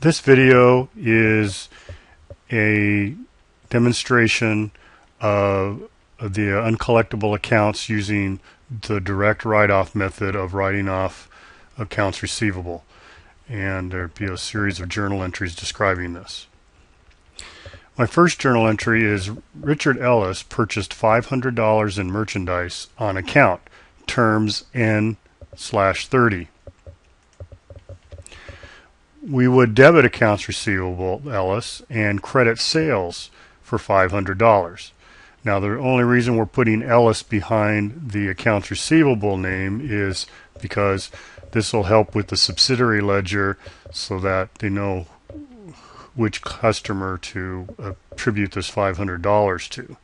This video is a demonstration of the uncollectible accounts using the direct write-off method of writing off accounts receivable, and there'll be a series of journal entries describing this. My first journal entry is Richard Ellis purchased $500 in merchandise on account, terms N/30. We would debit accounts receivable Ellis and credit sales for $500. Now the only reason we're putting Ellis behind the accounts receivable name is because this will help with the subsidiary ledger so that they know which customer to attribute this $500 to.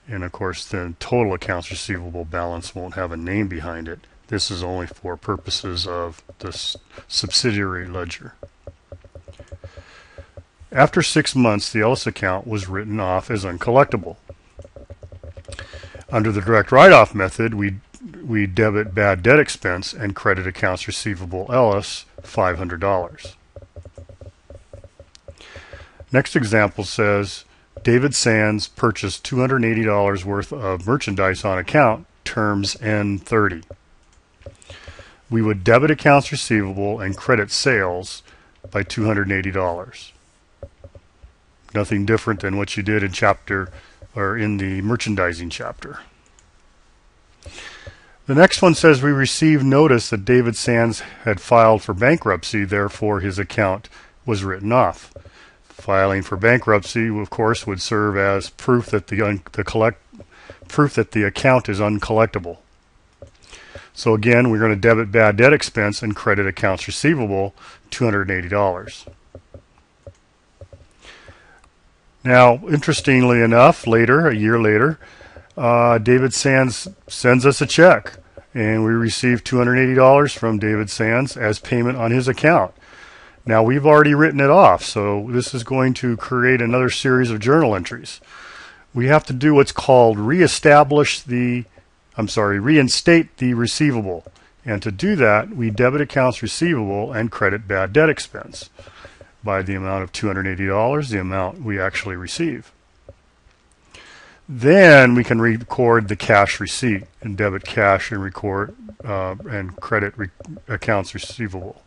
And of course the total accounts receivable balance won't have a name behind it. This is only for purposes of this subsidiary ledger. After 6 months, the Ellis account was written off as uncollectible. Under the direct write-off method, we debit bad debt expense and credit accounts receivable Ellis $500. Next example says David Sands purchased $280 worth of merchandise on account, terms N30. We would debit accounts receivable and credit sales by $280. Nothing different than what you did in in the merchandising chapter. The next one says we received notice that David Sands had filed for bankruptcy, therefore his account was written off. Filing for bankruptcy, of course, would serve as proof that the account is uncollectible. So again, we're going to debit bad debt expense and credit accounts receivable $280. Now, interestingly enough, a year later, David Sands sends us a check, and we receive $280 from David Sands as payment on his account. Now, we've already written it off, so this is going to create another series of journal entries. We have to do what's called reinstate the receivable. And to do that, we debit accounts receivable and credit bad debt expense by the amount of $280, the amount we actually receive. Then we can record the cash receipt and debit cash and record and credit accounts receivable.